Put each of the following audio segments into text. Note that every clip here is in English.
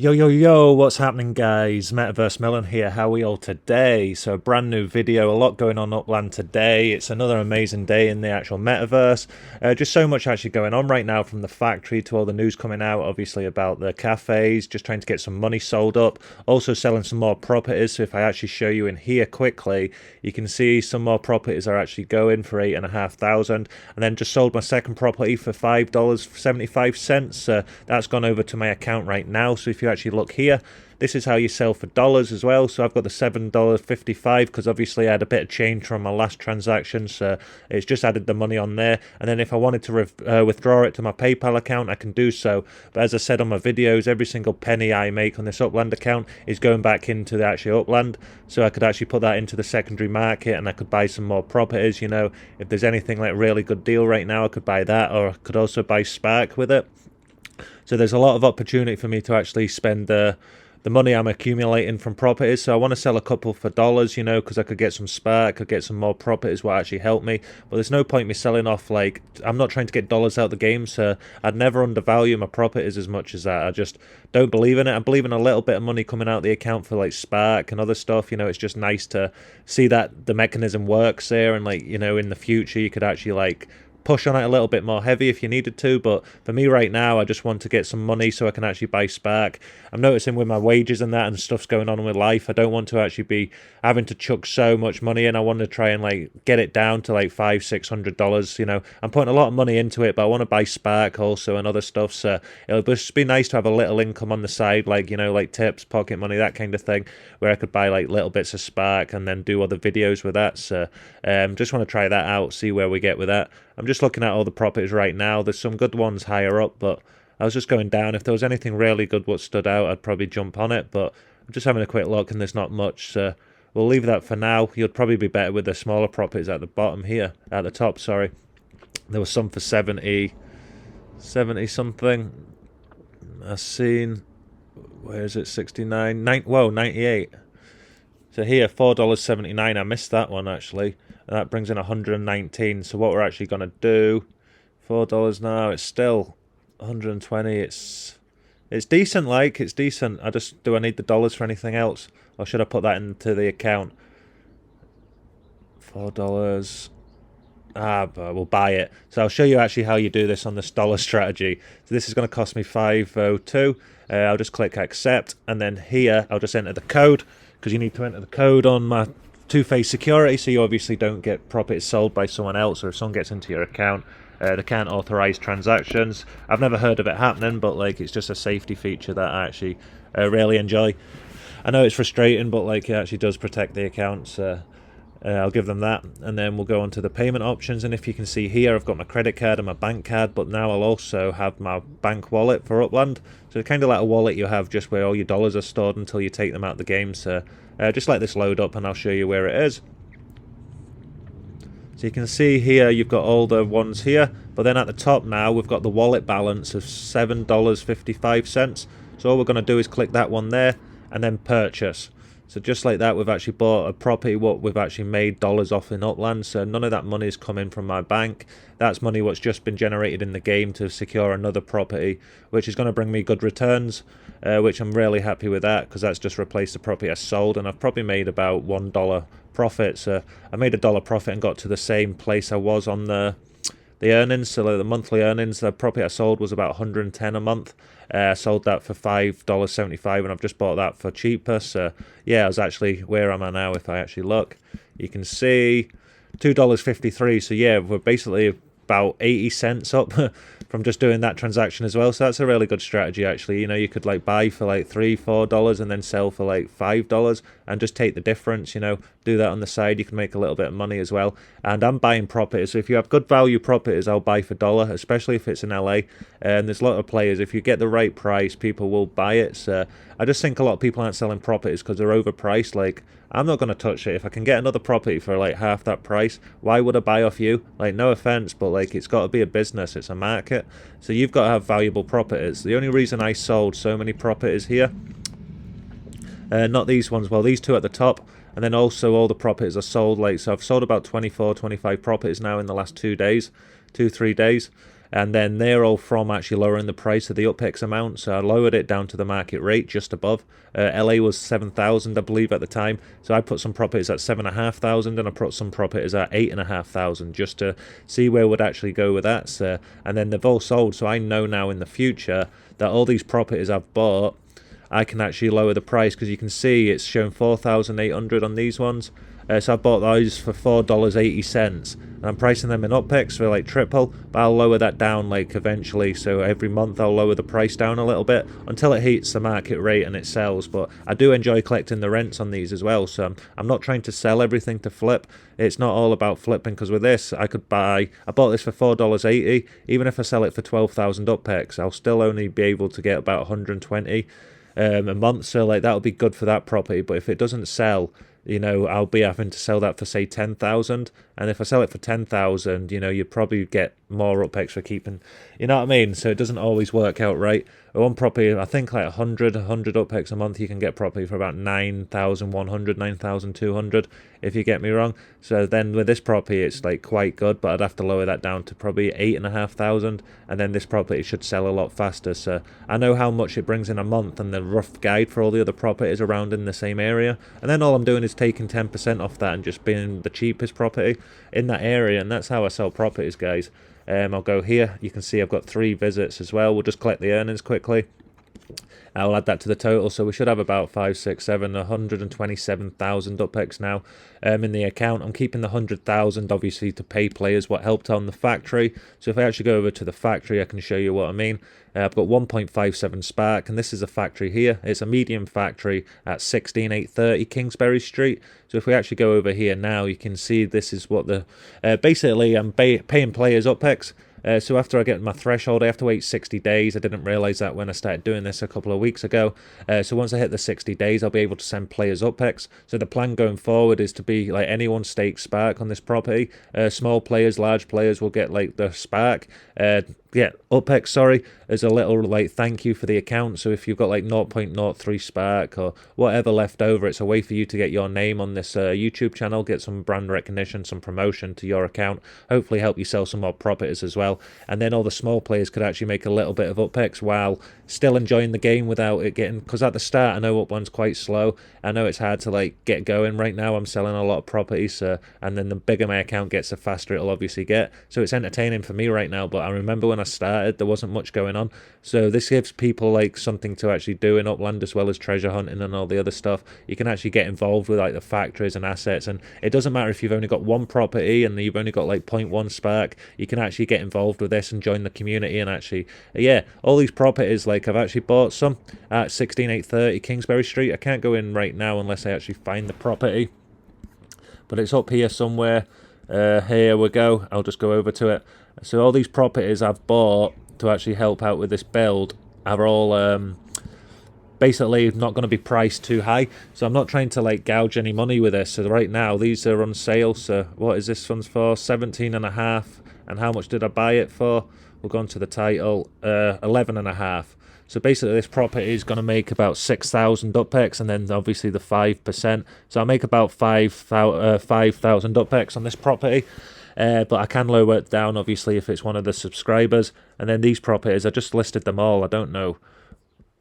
Yo, yo, yo, what's happening, guys? METAVERSEMILLEN here. How are we all today? So, a brand new video, a lot going on Upland today. It's another amazing day in the actual metaverse. Just so much actually going on right now, from the factory to all the news coming out, obviously, about the cafes, just trying to get some money sold up. Also, selling some more properties. So, if I actually show you in here quickly, you can see some more properties are actually going for $8,500. And then just sold my second property for $5.75. That's gone over to my account right now. So, if you actually look here, this is how you sell for dollars as well. So I've got the $7.55 because obviously I had a bit of change from my last transaction, so it's just added the money on there. And then if I wanted to withdraw it to my PayPal account, I can do so. But as I said on my videos, every single penny I make on this Upland account is going back into the actual Upland, so I could actually put that into the secondary market and I could buy some more properties. You know, if there's anything like a really good deal right now, I could buy that, or I could also buy Spark with it. So there's a lot of opportunity for me to actually spend the money I'm accumulating from properties. So I want to sell a couple for dollars, you know, because I could get some Spark, could get some more properties what actually help me. But there's no point me selling off, like, I'm not trying to get dollars out of the game, so I'd never undervalue my properties as much as that. I just don't believe in it. I believe in a little bit of money coming out of the account for like Spark and other stuff. You know, it's just nice to see that the mechanism works there, and like, you know, in the future you could actually like push on it a little bit more heavy if you needed to. But for me right now, I just want to get some money so I can actually buy Spark. I'm noticing with my wages and that and stuff's going on with life, I don't want to actually be having to chuck so much money in. I want to try and like get it down to like $500-600. You know, I'm putting a lot of money into it, but I want to buy Spark also and other stuff. So it'll just be nice to have a little income on the side, like, you know, like tips, pocket money, that kind of thing, where I could buy like little bits of Spark and then do other videos with that. So just want to try that out, see where we get with that. I'm just looking at all the properties right now. There's some good ones higher up, but I was just going down. If there was anything really good what stood out, I'd probably jump on it, but I'm just having a quick look and there's not much, so we'll leave that for now. You'd probably be better with the smaller properties at the bottom here, at the top, sorry. There was some for 70 something. I've seen, where is it, 69, whoa, 98. So here, $4.79, I missed that one actually. And that brings in 119. So what we're actually going to do, $4 now, it's still 120. It's decent, like, it's decent. Do I need the dollars for anything else? Or should I put that into the account? $4. But we'll buy it. So I'll show you actually how you do this on this dollar strategy. So this is going to cost me 502. I'll just click accept, and then here I'll just enter the code, because you need to enter the code on my two-phase security, so you obviously don't get properties sold by someone else, or if someone gets into your account, they can't authorize transactions. I've never heard of it happening, but like, it's just a safety feature that I actually really enjoy. I know it's frustrating, but like, it actually does protect the accounts. I'll give them that, and then we'll go on to the payment options. And if you can see here, I've got my credit card and my bank card, but now I'll also have my bank wallet for Upland. So it's kind of like a wallet you have just where all your dollars are stored until you take them out of the game. So just let this load up and I'll show you where it is. So you can see here you've got all the ones here, but then at the top now we've got the wallet balance of $7.55. So all we're going to do is click that one there and then purchase. So just like that, we've actually bought a property what we've actually made dollars off in Upland. So none of that money is coming from my bank. That's money what's just been generated in the game to secure another property, which is going to bring me good returns, which I'm really happy with that, because that's just replaced the property I sold, and I've probably made about $1 profit. So I made $1 profit and got to the same place I was on the earnings. So the monthly earnings, the property I sold was about 110 a month. I sold that for $5.75, and I've just bought that for cheaper. So yeah, I was actually, where am I now? If I actually look, you can see $2.53. So yeah, we're basically about 80 cents up from just doing that transaction as well. So that's a really good strategy actually. You know, you could like buy for like $3-4 and then sell for like $5 and just take the difference, you know, do that on the side. You can make a little bit of money as well. And I'm buying properties, so if you have good value properties, I'll buy for dollar, especially if it's in LA. And there's a lot of players, if you get the right price, people will buy it. So I just think a lot of people aren't selling properties because they're overpriced. Like, I'm not going to touch it. If I can get another property for like half that price, why would I buy off you? Like, no offense, but like, it's got to be a business, it's a market. So you've got to have valuable properties. The only reason I sold so many properties here, not these ones, well, these two at the top, and then also all the properties are sold, like, so I've sold about 24-25 properties now in the last 2 days, 2-3 days. and then they're all from actually lowering the price of the UpX amount. So I lowered it down to the market rate just above. LA was 7,000, I believe, at the time. So I put some properties at 7,500, and I put some properties at 8,500 just to see where would actually go with that. So, and then they've all sold. So I know now in the future that all these properties I've bought, I can actually lower the price, because you can see it's showing 4,800 on these ones. So I bought those for $4.80, and I'm pricing them in UpX for like triple, but I'll lower that down like eventually. So every month I'll lower the price down a little bit until it hits the market rate and it sells. But I do enjoy collecting the rents on these as well, so I'm not trying to sell everything to flip. It's not all about flipping, because with this I bought this for $4.80. Even if I sell it for 12,000 UpX, I'll still only be able to get about 120 a month. So like that'll be good for that property. But if it doesn't sell, you know, I'll be having to sell that for say 10,000, and if I sell it for 10,000, you know, you probably get more UpX for keeping, you know what I mean? So it doesn't always work out right. One property, I think like 100 UpX a month, you can get property for about 9,100, 9,200, if you get me wrong. So then with this property, it's like quite good, but I'd have to lower that down to probably 8,500, and then this property should sell a lot faster. So I know how much it brings in a month and the rough guide for all the other properties around in the same area, and then all I'm doing is taking 10% off that and just being the cheapest property in that area. And that's how I sell properties, guys. I'll go here. You can see I've got 3 visits as well. We'll just collect the earnings quickly. I'll add that to the total, so we should have about 5, 6, 7, 127,000 UpX now in the account. I'm keeping the 100,000 obviously to pay players what helped on the factory. So if I actually go over to the factory, I can show you what I mean. I've got 1.57 Spark, and this is a factory here. It's a medium factory at 16830 Kingsbury Street. So if we actually go over here now, you can see this is what the basically I'm paying players UpX. So after I get my threshold, I have to wait 60 days. I didn't realise that when I started doing this a couple of weeks ago. So once I hit the 60 days, I'll be able to send players UpX. So the plan going forward is to be like anyone stakes Spark on this property. Small players, large players will get like the Spark. UpX, sorry, as a little like thank you for the account. So if you've got like 0.03 Spark or whatever left over, it's a way for you to get your name on this YouTube channel, get some brand recognition, some promotion to your account, hopefully help you sell some more properties as well. And then all the small players could actually make a little bit of UpX while still enjoying the game without it getting, because at the start I know Upland's quite slow. I know it's hard to like get going right now. I'm selling a lot of properties, and then the bigger my account gets, the faster it'll obviously get. So it's entertaining for me right now, but I remember when I started there wasn't much going on. So this gives people like something to actually do in Upland, as well as treasure hunting and all the other stuff. You can actually get involved with like the factories and assets, and it doesn't matter if you've only got one property and you've only got like 0.1 Spark. You can actually get involved with this and join the community. And actually, yeah, all these properties, like I've actually bought some at 16830 Kingsbury Street. I can't go in right now unless I actually find the property, but it's up here somewhere. Here we go. I'll just go over to it. So all these properties I've bought to actually help out with this build are all basically not going to be priced too high. So I'm not trying to like gouge any money with this. So right now these are on sale. So what is this one's for? 17.5. And how much did I buy it for? We'll go on to the title. 11.5. So basically this property is going to make about 6,000 UpX, and then obviously the 5%. So I'll make about 5,000 UpX on this property. But I can lower it down obviously if it's one of the subscribers. And then these properties, I just listed them all. I don't know.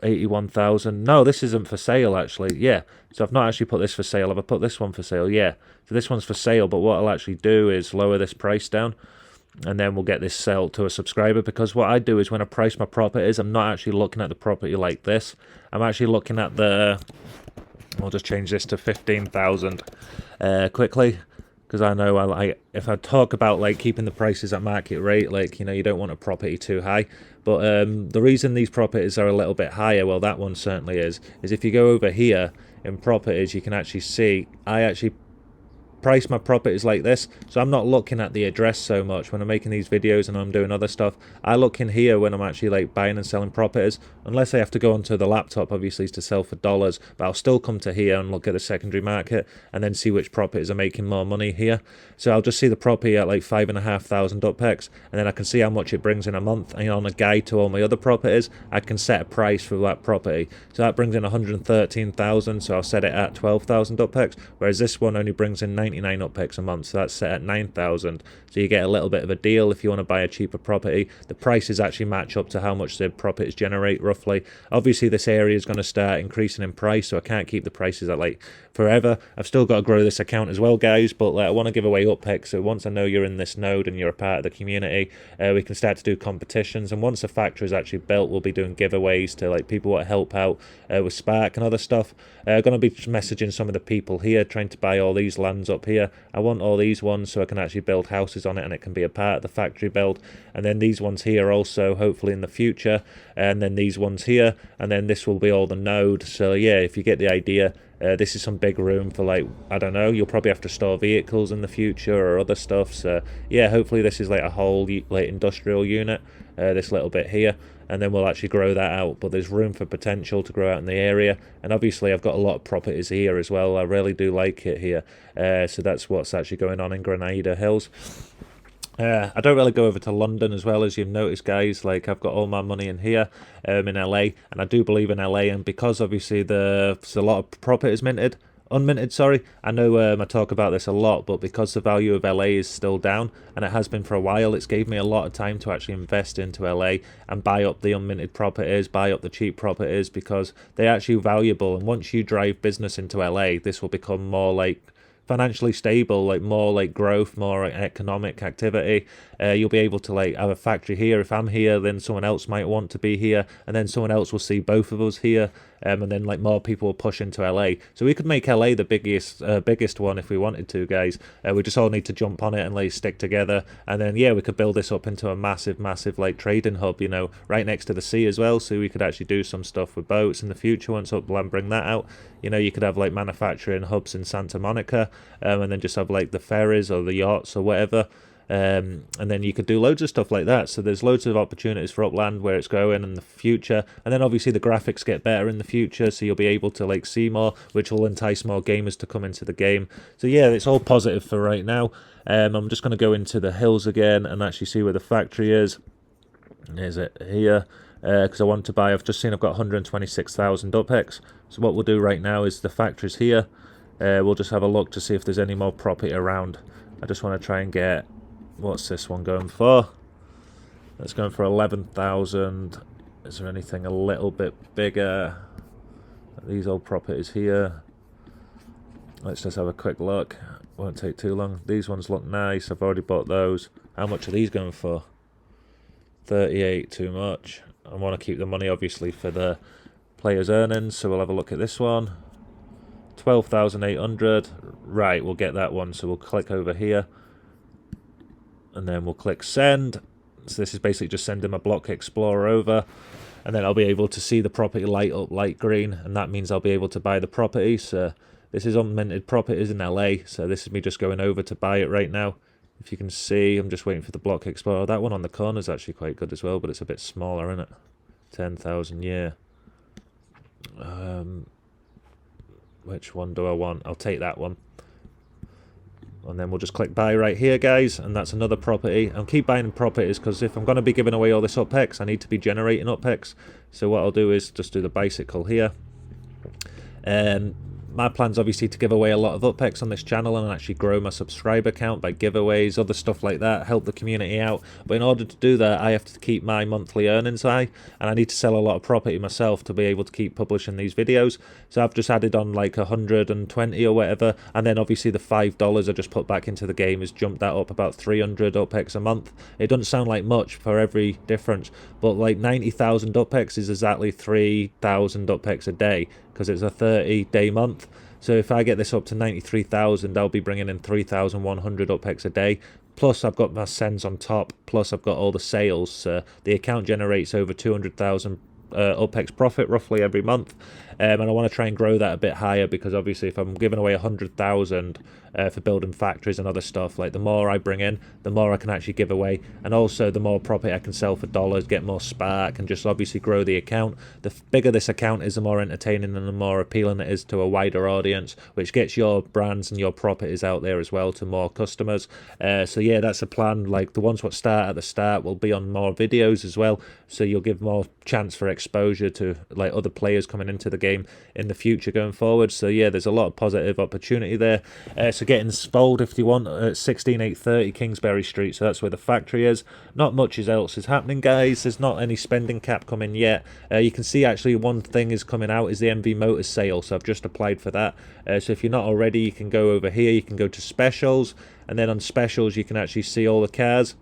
81,000. No, this isn't for sale actually. Yeah. So I've not actually put this for sale. Have I put this one for sale? Yeah. So this one's for sale, but what I'll actually do is lower this price down, and then we'll get this sold to a subscriber. Because what I do is when I price my properties, I'm not actually looking at the property like this. I'm actually looking at the, I'll just change this to 15,000 quickly, because I know if I talk about like keeping the prices at market rate, like, you know, you don't want a property too high. But the reason these properties are a little bit higher, well, that one certainly is if you go over here in properties, you can actually see I actually price my properties like this. So I'm not looking at the address so much when I'm making these videos and I'm doing other stuff. I look in here when I'm actually like buying and selling properties, unless I have to go onto the laptop obviously to sell for dollars, but I'll still come to here and look at the secondary market and then see which properties are making more money here. So I'll just see the property at like 5,500 UpX, and then I can see how much it brings in a month, and on a guide to all my other properties I can set a price for that property. So that brings in 113,000, so I'll set it at 12,000 UpX, whereas this one only brings in 99 upticks a month, so that's set at 9,000. So you get a little bit of a deal if you want to buy a cheaper property. The prices actually match up to how much the properties generate roughly. Obviously this area is going to start increasing in price, so I can't keep the prices at like forever. I've still got to grow this account as well, guys, but like, I want to give away upticks. So once I know you're in this node and you're a part of the community, we can start to do competitions. And once the factory is actually built, we'll be doing giveaways to like people who want to help out with Spark and other stuff. I'm going to be messaging some of the people here trying to buy all these lands up here. I want all these ones so I can actually build houses on it and it can be a part of the factory build. And then these ones here also, hopefully in the future. And then these ones here. And then this will be all the node. So yeah, if you get the idea, this is some big room for like, I don't know, you'll probably have to store vehicles in the future or other stuff. So yeah, hopefully this is like a whole like industrial unit, this little bit here. And then we'll actually grow that out, but there's room for potential to grow out in the area. And obviously I've got a lot of properties here as well. I really do like it here. So that's what's actually going on in Grenada Hills. I don't really go over to London as well, as you've noticed, guys. Like, I've got all my money in here, in LA, and I do believe in LA. And because obviously there's a lot of properties unminted, sorry. I know I talk about this a lot, but because the value of LA is still down, and it has been for a while, it's gave me a lot of time to actually invest into LA and buy up the unminted properties, buy up the cheap properties, because they're actually valuable. And once you drive business into LA, this will become more like financially stable, like more like growth, more economic activity. You'll be able to like have a factory here. If I'm here, then someone else might want to be here, and then someone else will see both of us here, and then like more people will push into LA. So we could make LA the biggest one if we wanted to, guys. We just all need to jump on it and like stick together, and then yeah, we could build this up into a massive like trading hub, you know, right next to the sea as well. So we could actually do some stuff with boats in the future once Upland bring that out. You know, you could have like manufacturing hubs in Santa Monica, and then just have like the ferries or the yachts or whatever. And then you could do loads of stuff like that. So there's loads of opportunities for Upland where it's going in the future. And then obviously the graphics get better in the future, so you'll be able to like see more, which will entice more gamers to come into the game. So yeah, it's all positive for right now. I'm just going to go into the hills again and actually see where the factory is. Is it here? Because I want to buy, I've just seen I've got 126,000 UPEX. So what we'll do right now is the factory's here. We'll just have a look to see if there's any more property around. I just want to try and get, what's this one going for? It's going for 11,000. Is there anything a little bit bigger? These old properties here. Let's just have a quick look. Won't take too long. These ones look nice. I've already bought those. How much are these going for? 38, too much. I want to keep the money obviously for the players' earnings, so we'll have a look at this one. 12,800. Right, we'll get that one. So we'll click over here, and then we'll click send. So this is basically just sending my block explorer over, and then I'll be able to see the property light up light green, and that means I'll be able to buy the property. So this is unminted properties in LA, so this is me just going over to buy it right now. If you can see, I'm just waiting for the block explorer. That one on the corner is actually quite good as well, but it's a bit smaller, isn't it? 10,000, yeah. Which one do I want? I'll take that one. And then we'll just click buy right here, guys, and that's another property. I'll keep buying properties because if I'm going to be giving away all this UPEX, I need to be generating UPEX. So what I'll do is just do the bicycle here. My plan's obviously to give away a lot of UPEX on this channel and actually grow my subscriber count by giveaways, other stuff like that, help the community out. But in order to do that, I have to keep my monthly earnings high, and I need to sell a lot of property myself to be able to keep publishing these videos. So I've just added on like 120 or whatever, and then obviously the $5 I just put back into the game has jumped that up about 300 UPEX a month. It doesn't sound like much for every difference, but like 90,000 UPEX is exactly 3,000 UPEX a day, because it's a 30-day month. So if I get this up to 93,000, I'll be bringing in 3,100 UPEX a day. Plus I've got my sends on top, plus I've got all the sales. The account generates over 200,000 UPEX profit roughly every month. And I want to try and grow that a bit higher, because obviously if I'm giving away 100,000 for building factories and other stuff, like the more I bring in, the more I can actually give away, and also the more property I can sell for dollars, get more Spark, and just obviously grow the account. The bigger this account is, the more entertaining and the more appealing it is to a wider audience, which gets your brands and your properties out there as well to more customers. So yeah, that's a plan. Like the ones what start at the start will be on more videos as well, so you'll give more chance for exposure to like other players coming into the game in the future going forward. So yeah, there's a lot of positive opportunity there. So get involved if you want at 16830 Kingsbury Street, so that's where the factory is. Not much else is happening, guys. There's not any spending cap coming yet. You can see actually one thing is coming out is the MV Motors sale, so I've just applied for that. So if you're not already, you can go over here, you can go to specials, and then on specials you can actually see all the cars.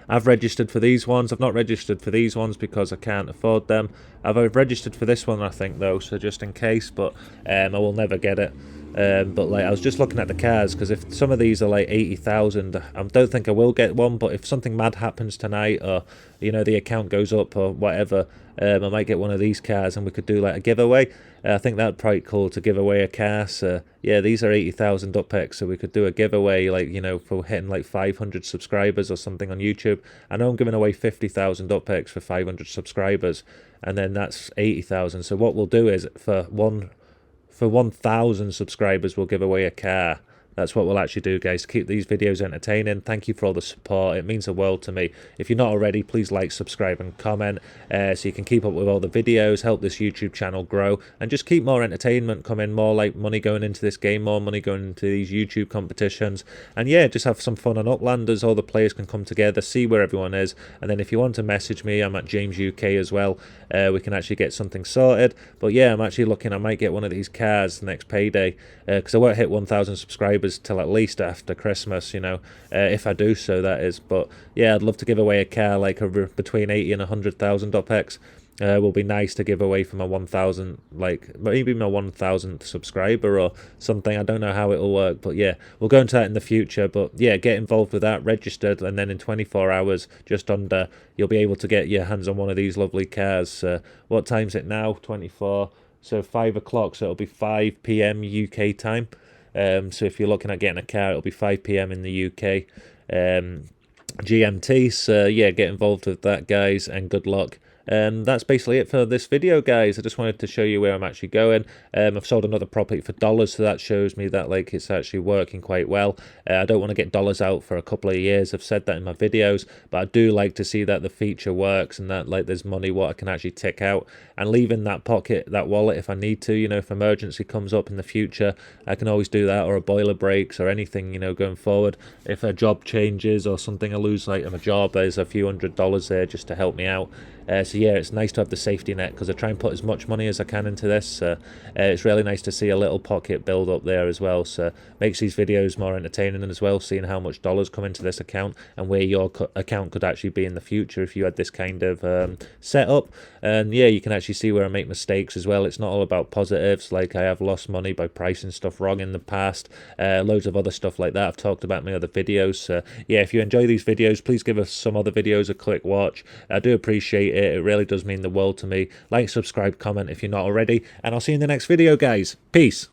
I've registered for these ones. I've not registered for these ones because I can't afford them. I've registered for this one, I think, though, so just in case, but I will never get it. But like I was just looking at the cars, because if some of these are like 80,000, I don't think I will get one, but if something mad happens tonight, or you know the account goes up or whatever, I might get one of these cars and we could do like a giveaway. I think that'd probably cool to give away a car. So yeah, these are 80,000 UPEX, so we could do a giveaway, like, you know, for hitting like 500 subscribers or something on YouTube. I know I'm giving away 50,000 UPEX for 500 subscribers, and then that's 80,000. So what we'll do is for 1,000 subscribers, we'll give away a car. That's what we'll actually do, guys, to keep these videos entertaining. Thank you for all the support. It means the world to me. If you're not already, please like, subscribe, and comment so you can keep up with all the videos, help this YouTube channel grow, and just keep more entertainment coming, more like money going into this game, more money going into these YouTube competitions. And yeah, just have some fun on Upland as all the players can come together, see where everyone is. And then if you want to message me, I'm at James UK as well. We can actually get something sorted. But yeah, I'm actually looking, I might get one of these cars next payday, because I won't hit 1,000 subscribers till at least after Christmas, you know, if I do so, that is. But yeah, I'd love to give away a car like between 80 and 100,000 UPEX. Will be nice to give away for my 1,000, like maybe my 1,000th subscriber or something. I don't know how it'll work, but yeah, we'll go into that in the future. But yeah, get involved with that, registered, and then in 24 hours, just under, you'll be able to get your hands on one of these lovely cars. What time's it now? 24. So 5 o'clock, so it'll be 5 p.m. UK time. So if you're looking at getting a car, it'll be 5 p.m. in the UK GMT. So yeah, get involved with that, guys, and good luck. That's basically it for this video, guys. I just wanted to show you where I'm actually going. I've sold another property for dollars, so that shows me that like it's actually working quite well. I don't want to get dollars out for a couple of years. I've said that in my videos, but I do like to see that the feature works and that like there's money what I can actually tick out, and leave in that pocket, that wallet, if I need to. You know, if emergency comes up in the future, I can always do that, or a boiler breaks or anything, you know, going forward. If a job changes or something, I lose like a job, there's a few $100s there just to help me out. So yeah, it's nice to have the safety net, because I try and put as much money as I can into this. It's really nice to see a little pocket build up there as well. So makes these videos more entertaining as well, seeing how much dollars come into this account and where your account could actually be in the future if you had this kind of setup. And yeah, you can actually see where I make mistakes as well. It's not all about positives, like I have lost money by pricing stuff wrong in the past. Loads of other stuff like that I've talked about in my other videos. So yeah, if you enjoy these videos, please give us some other videos a click watch. I do appreciate it. It really does mean the world to me. Like, subscribe, comment if you're not already, and I'll see you in the next video, guys. Peace.